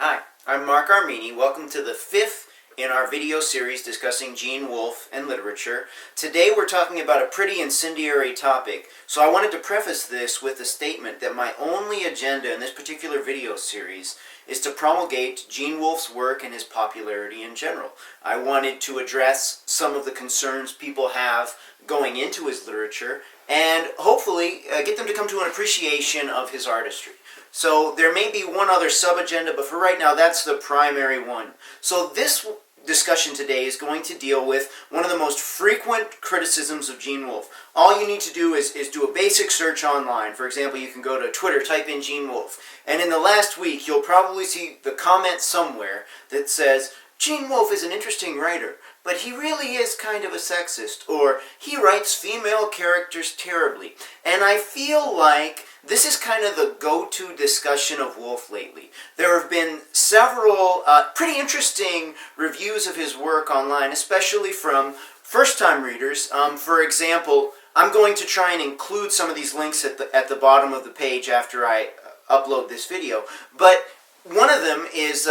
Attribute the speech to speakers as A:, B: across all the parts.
A: Hi, I'm Marc Aramini. Welcome to the fifth in our video series discussing Gene Wolfe and literature. Today we're talking about a pretty incendiary topic, so I wanted to preface this with a statement that my only agenda in this particular video series is to promulgate Gene Wolfe's work and his popularity in general. I wanted to address some of the concerns people have going into his literature and hopefully get them to come to an appreciation of his artistry. So there may be one other sub-agenda, but for right now, that's the primary one. So this discussion today is going to deal with one of the most frequent criticisms of Gene Wolfe. All you need to do is do a basic search online. For example, you can go to Twitter, type in Gene Wolfe, and in the last week, you'll probably see the comment somewhere that says, Gene Wolfe is an interesting writer, but he really is kind of a sexist, or he writes female characters terribly. And I feel like this is kind of the go-to discussion of Wolfe lately. There have been several pretty interesting reviews of his work online, especially from first-time readers. For example, I'm going to try and include some of these links at the bottom of the page after I upload this video. But one of them is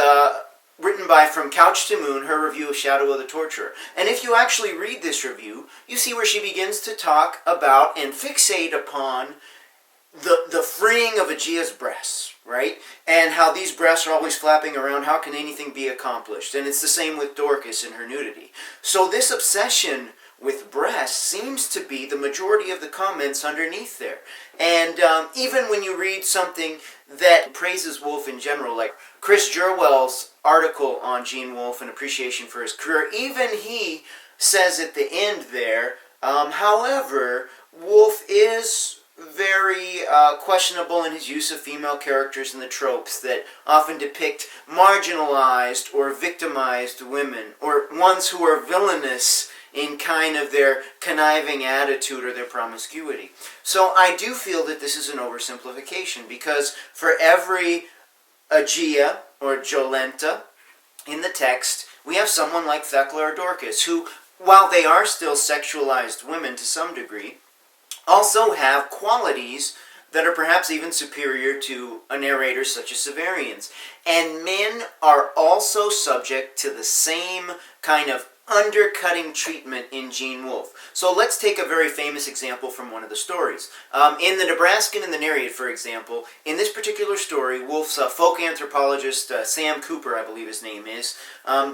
A: written by From Couch to Moon, her review of Shadow of the Torturer. And if you actually read this review, you see where she begins to talk about and fixate upon the freeing of Aegea's breasts, right? And how these breasts are always flapping around, how can anything be accomplished? And it's the same with Dorcas and her nudity. So this obsession with breasts seems to be the majority of the comments underneath there. And even when you read something that praises Wolfe in general, like Chris Jerwell's article on Gene Wolfe and appreciation for his career, even he says at the end there, however, Wolfe is very questionable in his use of female characters in the tropes that often depict marginalized or victimized women, or ones who are villainous in kind of their conniving attitude or their promiscuity. So I do feel that this is an oversimplification, because for every Aegea or Jolenta in the text, we have someone like Thecla or Dorcas, who, while they are still sexualized women to some degree, also have qualities that are perhaps even superior to a narrator such as Severian's. And men are also subject to the same kind of undercutting treatment in Gene Wolfe. So let's take a very famous example from one of the stories. In The Nebraskan and the Nereid, for example, in this particular story, Wolfe's folk anthropologist, Sam Cooper, I believe his name is,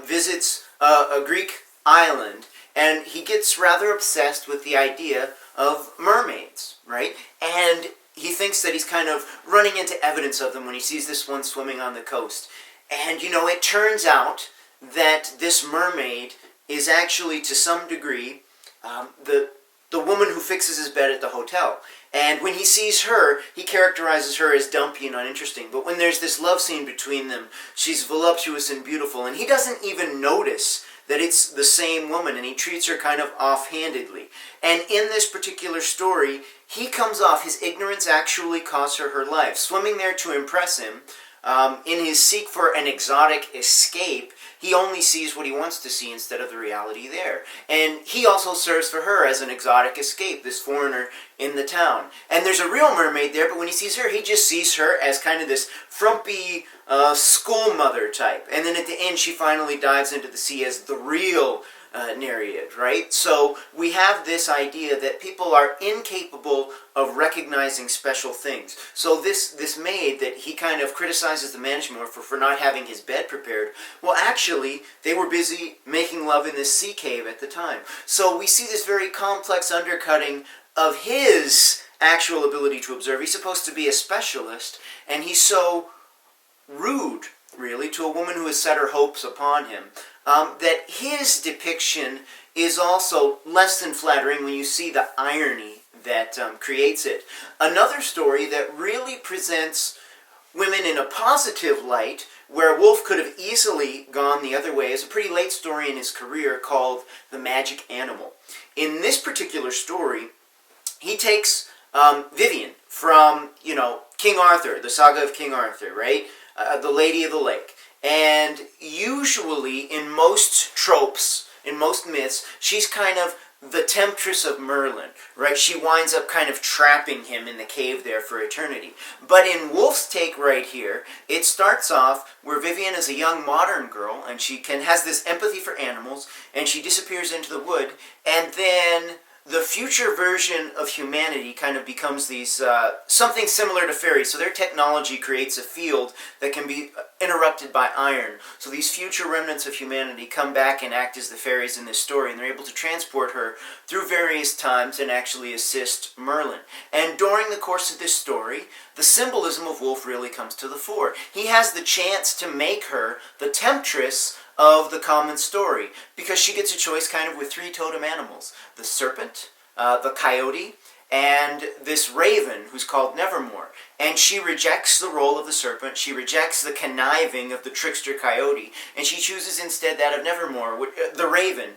A: visits a Greek island, and he gets rather obsessed with the idea of mermaids, right? And he thinks that he's kind of running into evidence of them when he sees this one swimming on the coast. And, you know, it turns out that this mermaid is actually, to some degree, the woman who fixes his bed at the hotel. And when he sees her, he characterizes her as dumpy and uninteresting. But when there's this love scene between them, she's voluptuous and beautiful. And he doesn't even notice that it's the same woman, and he treats her kind of offhandedly. And in this particular story, he comes off, his ignorance actually cost her life. Swimming there to impress him, in his seek for an exotic escape, he only sees what he wants to see instead of the reality there. And he also serves for her as an exotic escape, this foreigner in the town. And there's a real mermaid there, but when he sees her, he just sees her as kind of this frumpy schoolmother type. And then at the end, she finally dives into the sea as the real Nereid, right? So we have this idea that people are incapable of recognizing special things. So this maid that he kind of criticizes the management for not having his bed prepared, well, actually, they were busy making love in this sea cave at the time. So we see this very complex undercutting of his actual ability to observe. He's supposed to be a specialist, and he's so rude, really, to a woman who has set her hopes upon him, that his depiction is also less than flattering when you see the irony that creates it. Another story that really presents women in a positive light, where Wolfe could have easily gone the other way, is a pretty late story in his career called The Magic Animal. In this particular story, he takes Vivian from, King Arthur, the saga of King Arthur, right? The Lady of the Lake. And usually, in most tropes, in most myths, she's kind of the temptress of Merlin, right? She winds up kind of trapping him in the cave there for eternity. But in Wolfe's take right here, it starts off where Vivian is a young modern girl, and she has this empathy for animals, and she disappears into the wood, and then the future version of humanity kind of becomes these something similar to fairies. So their technology creates a field that can be interrupted by iron. So these future remnants of humanity come back and act as the fairies in this story, and they're able to transport her through various times and actually assist Merlin. And during the course of this story, the symbolism of Wolfe really comes to the fore. He has the chance to make her the temptress of the common story, because she gets a choice kind of with three totem animals: the serpent, the coyote, and this raven who's called Nevermore. And she rejects the role of the serpent, she rejects the conniving of the trickster coyote, and she chooses instead that of Nevermore, the raven,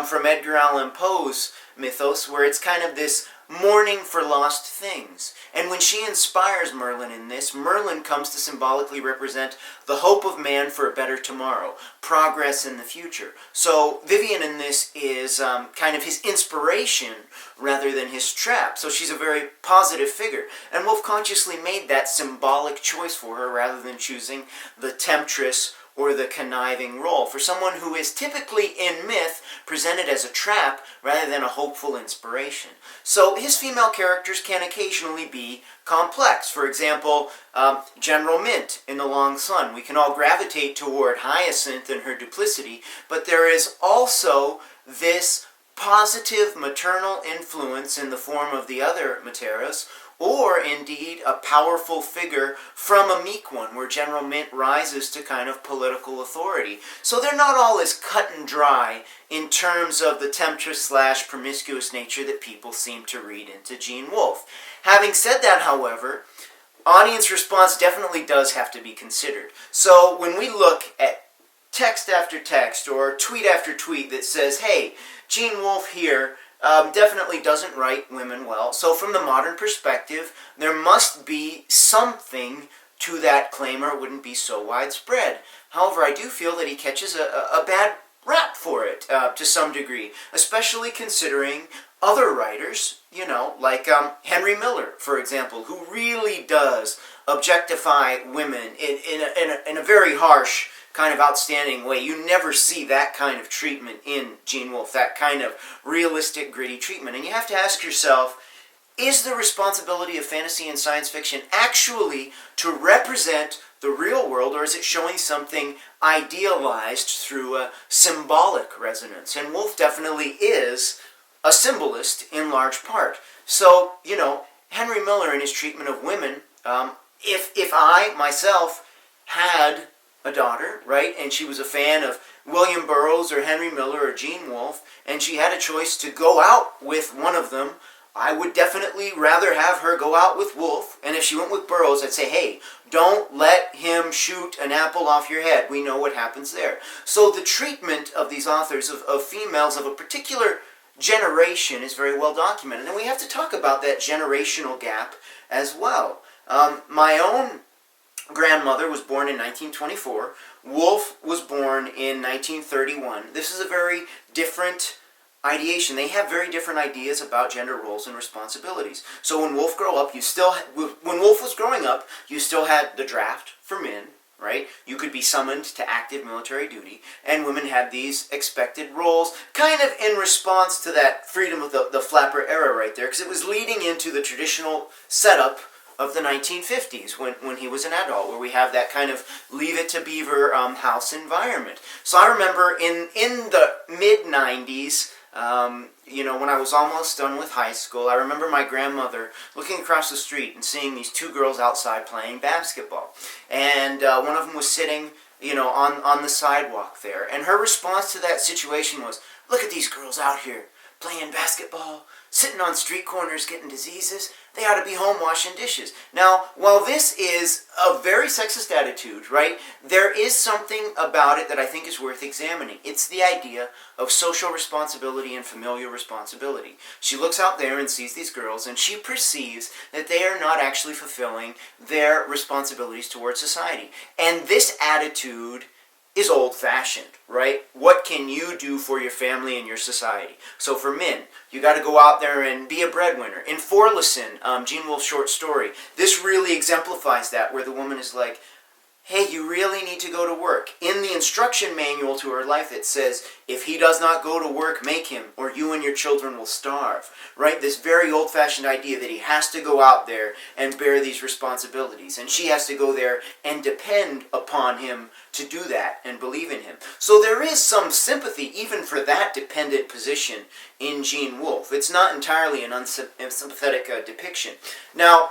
A: from Edgar Allan Poe's mythos, where it's kind of this mourning for lost things. And when she inspires Merlin in this, Merlin comes to symbolically represent the hope of man for a better tomorrow, progress in the future. So Vivian in this is kind of his inspiration rather than his trap. So she's a very positive figure. And Wolfe consciously made that symbolic choice for her rather than choosing the temptress or the conniving role, for someone who is typically in myth presented as a trap rather than a hopeful inspiration. So his female characters can occasionally be complex. For example, General Mint in The Long Sun. We can all gravitate toward Hyacinth and her duplicity, but there is also this positive maternal influence in the form of the other Materas, or indeed a powerful figure from a meek one, where General Mint rises to kind of political authority. So they're not all as cut and dry in terms of the temptress/promiscuous nature that people seem to read into Jean Wolfe. Having said that, however, audience response definitely does have to be considered. So when we look at text after text or tweet after tweet that says, hey, Jean Wolfe here definitely doesn't write women well. So from the modern perspective, there must be something to that claim, or it wouldn't be so widespread. However, I do feel that he catches a bad rap for it to some degree, especially considering other writers, like Henry Miller, for example, who really does objectify women in a very harsh, kind of outstanding way. You never see that kind of treatment in Jean Wolfe, that kind of realistic, gritty treatment. And you have to ask yourself, is the responsibility of fantasy and science fiction actually to represent the real world, or is it showing something idealized through a symbolic resonance? And Wolfe definitely is a symbolist in large part. So, Henry Miller in his treatment of women, if I, myself, had a daughter, right, and she was a fan of William Burroughs or Henry Miller or Jean Wolfe, and she had a choice to go out with one of them, I would definitely rather have her go out with Wolfe. And if she went with Burroughs, I'd say, hey, don't let him shoot an apple off your head. We know what happens there. So the treatment of these authors, of females of a particular generation, is very well documented. And we have to talk about that generational gap as well. My own grandmother was born in 1924. Wolfe was born in 1931. This is a very different ideation. They have very different ideas about gender roles and responsibilities. So when Wolfe when Wolfe was growing up, you still had the draft for men, right? You could be summoned to active military duty, and women had these expected roles, kind of in response to that freedom of the flapper era right there, because it was leading into the traditional setup of the 1950s when he was an adult, where we have that kind of Leave It to Beaver house environment. So I remember in the mid-90s, when I was almost done with high school, I remember my grandmother looking across the street and seeing these two girls outside playing basketball. And one of them was sitting, on the sidewalk there. And her response to that situation was, look at these girls out here playing basketball, sitting on street corners getting diseases. They ought to be home washing dishes. Now, while this is a very sexist attitude, right, there is something about it that I think is worth examining. It's the idea of social responsibility and familial responsibility. She looks out there and sees these girls, and she perceives that they are not actually fulfilling their responsibilities towards society. And this attitude is old-fashioned, right? What can you do for your family and your society? So for men, you got to go out there and be a breadwinner. In Forlison, Gene Wolfe's short story, this really exemplifies that, where the woman is like, hey, you really need to go to work. In the instruction manual to her life, it says, if he does not go to work, make him, or you and your children will starve. Right? This very old-fashioned idea that he has to go out there and bear these responsibilities. And she has to go there and depend upon him to do that and believe in him. So there is some sympathy even for that dependent position in Gene Wolfe. It's not entirely an unsympathetic depiction. Now,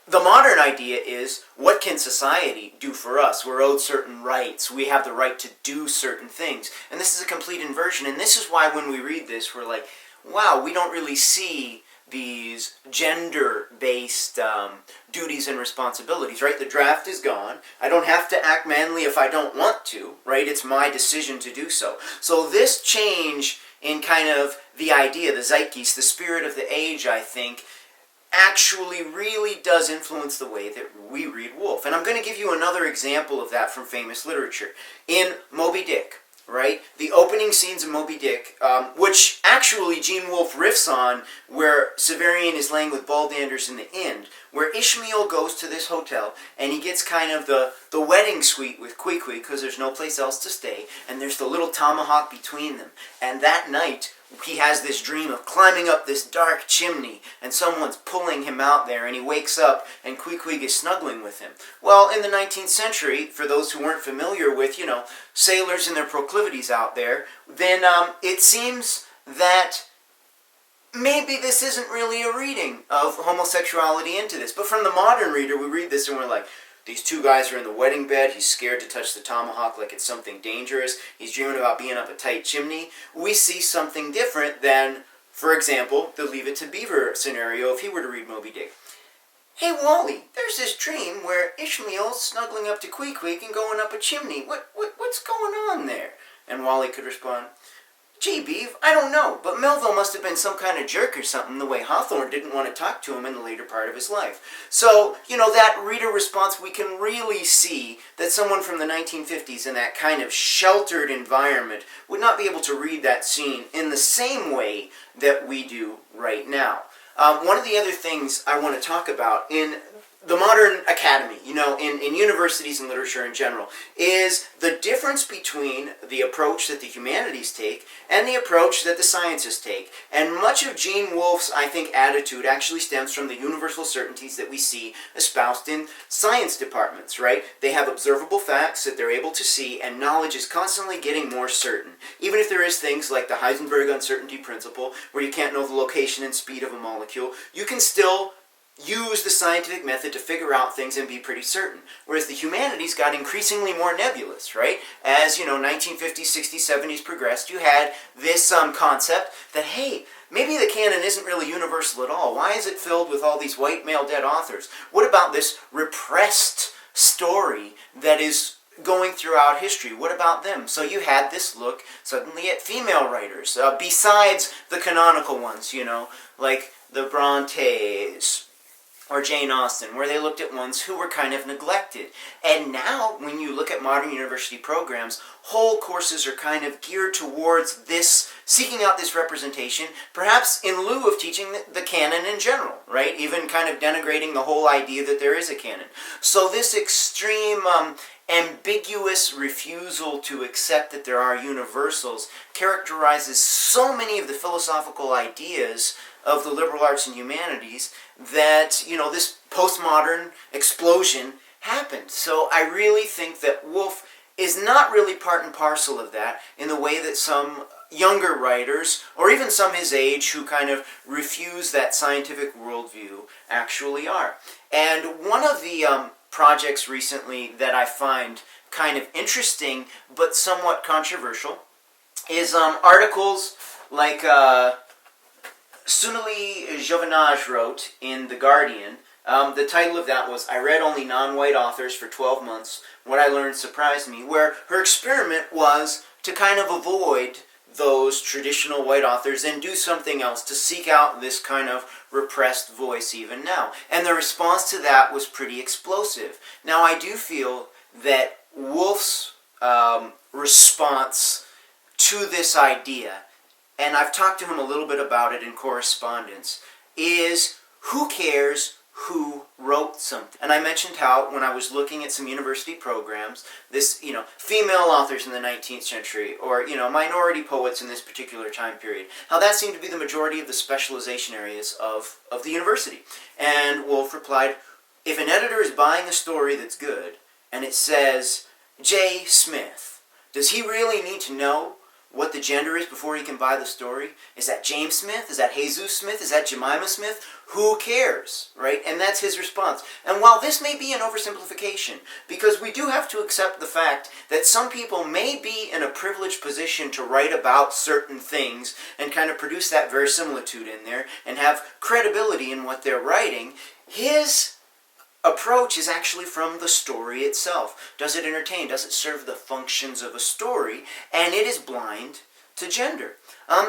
A: the modern idea is, what can society do for us? We're owed certain rights. We have the right to do certain things. And this is a complete inversion. And this is why when we read this, we're like, wow, we don't really see these gender-based duties and responsibilities, right? The draft is gone. I don't have to act manly if I don't want to, right? It's my decision to do so. So this change in kind of the idea, the zeitgeist, the spirit of the age, I think, actually really does influence the way that we read Wolfe. And I'm going to give you another example of that from famous literature. In Moby Dick, right? The opening scenes of Moby Dick, which actually Gene Wolfe riffs on, where Severian is laying with Baldanders in the end, where Ishmael goes to this hotel, and he gets kind of the wedding suite with Queequeg, because there's no place else to stay, and there's the little tomahawk between them. And that night, he has this dream of climbing up this dark chimney, and someone's pulling him out there, and he wakes up, and Queequeg is snuggling with him. Well, in the 19th century, for those who weren't familiar with, sailors and their proclivities out there, then it seems that maybe this isn't really a reading of homosexuality into this. But from the modern reader, we read this and we're like, these two guys are in the wedding bed. He's scared to touch the tomahawk like it's something dangerous. He's dreaming about being up a tight chimney. We see something different than, for example, the Leave It to Beaver scenario if he were to read Moby Dick. Hey, Wally, there's this dream where Ishmael's snuggling up to Queequeg and going up a chimney. What's going on there? And Wally could respond, gee, Beav, I don't know, but Melville must have been some kind of jerk or something, the way Hawthorne didn't want to talk to him in the later part of his life. So, that reader response, we can really see that someone from the 1950s in that kind of sheltered environment would not be able to read that scene in the same way that we do right now. One of the other things I want to talk about in the modern academy, in universities and literature in general, is the difference between the approach that the humanities take and the approach that the sciences take. And much of Gene Wolfe's, I think, attitude actually stems from the universal certainties that we see espoused in science departments, right? They have observable facts that they're able to see, and knowledge is constantly getting more certain. Even if there is things like the Heisenberg uncertainty principle, where you can't know the location and speed of a molecule, you can still use the scientific method to figure out things and be pretty certain. Whereas the humanities got increasingly more nebulous, right? As, 1950s, 60s, 70s progressed, you had this concept that, hey, maybe the canon isn't really universal at all. Why is it filled with all these white male dead authors? What about this repressed story that is going throughout history? What about them? So you had this look suddenly at female writers, besides the canonical ones, like the Brontes, or Jane Austen, where they looked at ones who were kind of neglected. And now, when you look at modern university programs, whole courses are kind of geared towards this, seeking out this representation, perhaps in lieu of teaching the canon in general, right? Even kind of denigrating the whole idea that there is a canon. So this extreme ambiguous refusal to accept that there are universals characterizes so many of the philosophical ideas of the liberal arts and humanities that, this postmodern explosion happened. So I really think that Wolfe is not really part and parcel of that in the way that some younger writers, or even some his age, who kind of refuse that scientific worldview actually are. And one of the projects recently that I find kind of interesting but somewhat controversial is articles like Sunali Jovenage wrote in The Guardian. The title of that was, I read only non-white authors for 12 months. What I learned surprised me, where her experiment was to kind of avoid those traditional white authors and do something else, to seek out this kind of repressed voice even now. And the response to that was pretty explosive. Now, I do feel that Wolfe's response to this idea, and I've talked to him a little bit about it in correspondence, is who cares who wrote something? And I mentioned how, when I was looking at some university programs, this, female authors in the 19th century, or, minority poets in this particular time period, how that seemed to be the majority of the specialization areas of the university. And Wolfe replied, if an editor is buying a story that's good, and it says, J. Smith, does he really need to know what the gender is before he can buy the story? Is that James Smith? Is that Jesus Smith? Is that Jemima Smith? Who cares, right? And that's his response. And while this may be an oversimplification, because we do have to accept the fact that some people may be in a privileged position to write about certain things and kind of produce that verisimilitude in there and have credibility in what they're writing, his approach is actually from the story itself. Does it entertain? Does it serve the functions of a story? And it is blind to gender.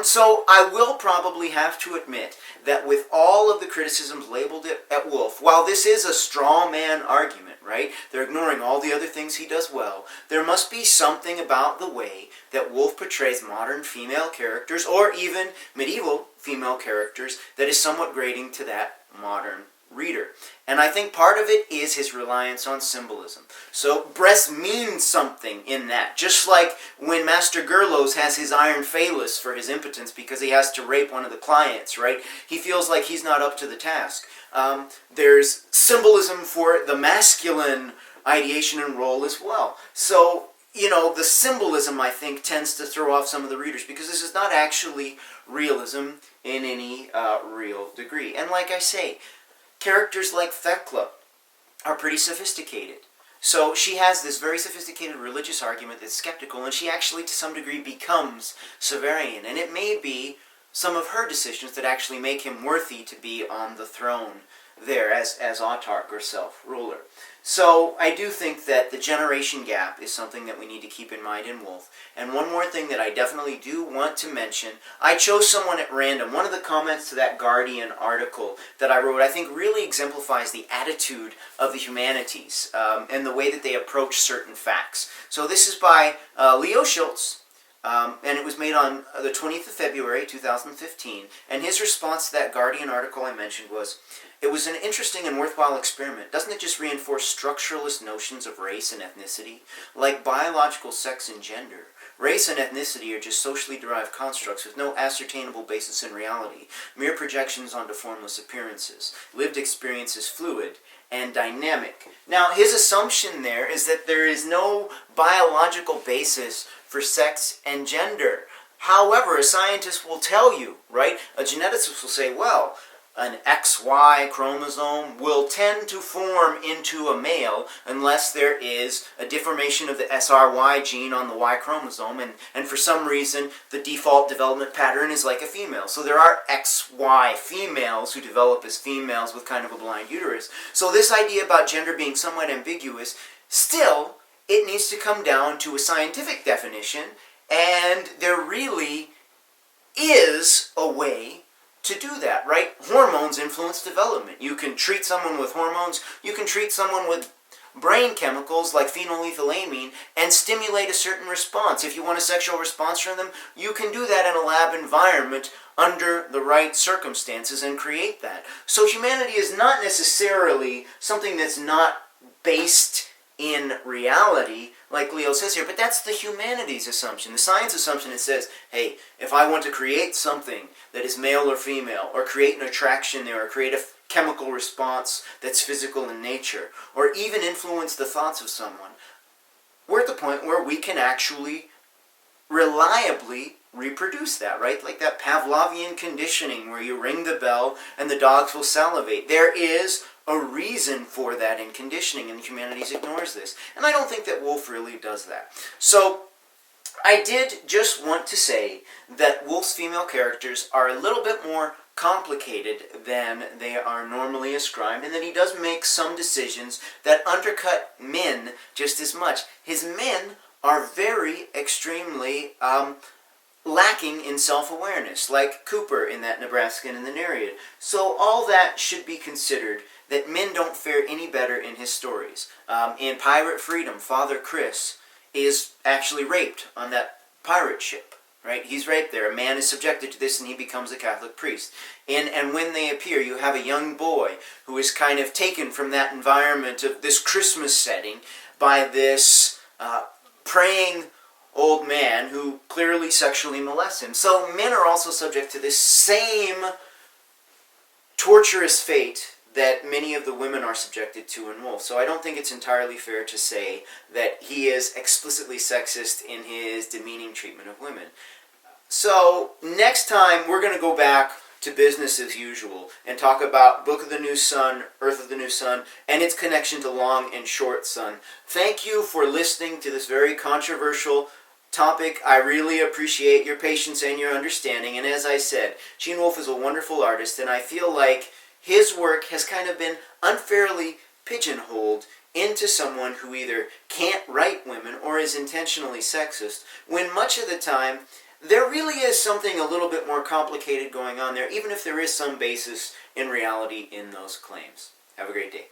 A: So I will probably have to admit that with all of the criticisms labeled at Wolfe, while this is a straw man argument, right? They're ignoring all the other things he does well. There must be something about the way that Wolfe portrays modern female characters, or even medieval female characters, that is somewhat grating to that modern reader. And I think part of it is his reliance on symbolism. So breast means something in that. Just like when Master Gerlos has his iron phallus for his impotence because he has to rape one of the clients, right? He feels like he's not up to the task. There's symbolism for the masculine ideation and role as well. So, the symbolism, I think, tends to throw off some of the readers because this is not actually realism in any real degree. And like I say, characters like Thecla are pretty sophisticated. So she has this very sophisticated religious argument that's skeptical, and she actually, to some degree, becomes Severian. And it may be some of her decisions that actually make him worthy to be on the throne there as autarch or self-ruler. So I do think that the generation gap is something that we need to keep in mind in Wolfe. And one more thing that I definitely do want to mention, I chose someone at random. One of the comments to that Guardian article that I wrote, I think, really exemplifies the attitude of the humanities and the way that they approach certain facts. So this is by Leo Schultz, and it was made on the 20th of February, 2015. And his response to that Guardian article I mentioned was, it was an interesting and worthwhile experiment. Doesn't it just reinforce structuralist notions of race and ethnicity? Like biological sex and gender, race and ethnicity are just socially derived constructs with no ascertainable basis in reality, mere projections onto formless appearances. Lived experience is fluid and dynamic. Now, his assumption there is that there is no biological basis for sex and gender. However, a scientist will tell you, right? A geneticist will say, well, an XY chromosome will tend to form into a male unless there is a deformation of the SRY gene on the Y chromosome, and for some reason the default development pattern is like a female. So there are XY females who develop as females with kind of a blind uterus. So this idea about gender being somewhat ambiguous, still, it needs to come down to a scientific definition, and there really is a way to do that, right? Hormones influence development. You can treat someone with hormones, you can treat someone with brain chemicals like phenylethylamine and stimulate a certain response. If you want a sexual response from them, you can do that in a lab environment under the right circumstances and create that. So humanity is not necessarily something that's not based in reality, like Leo says here, but that's the humanities assumption. The science assumption, it says, hey, if I want to create something that is male or female, or create an attraction there, or create a chemical response that's physical in nature, or even influence the thoughts of someone, we're at the point where we can actually reliably reproduce that, right? Like that Pavlovian conditioning where you ring the bell and the dogs will salivate. There is a reason for that in conditioning, and humanities ignores this. And I don't think that Wolfe really does that. So I did just want to say that Wolfe's female characters are a little bit more complicated than they are normally ascribed, and that he does make some decisions that undercut men just as much. His men are very extremely lacking in self-awareness, like Cooper in that Nebraskan in the Nereid. So all that should be considered, that men don't fare any better in his stories. In Pirate Freedom, Father Chris is actually raped on that pirate ship. Right? He's raped there. A man is subjected to this and he becomes a Catholic priest. And when they appear, you have a young boy who is kind of taken from that environment of this Christmas setting by this praying old man who clearly sexually molests him. So men are also subject to this same torturous fate that many of the women are subjected to in Wolfe. So I don't think it's entirely fair to say that he is explicitly sexist in his demeaning treatment of women. So next time we're going to go back to business as usual and talk about Book of the New Sun, Earth of the New Sun, and its connection to long and short sun. Thank you for listening to this very controversial topic. I really appreciate your patience and your understanding. And as I said, Gene Wolfe is a wonderful artist, and I feel like his work has kind of been unfairly pigeonholed into someone who either can't write women or is intentionally sexist, when much of the time there really is something a little bit more complicated going on there, even if there is some basis in reality in those claims. Have a great day.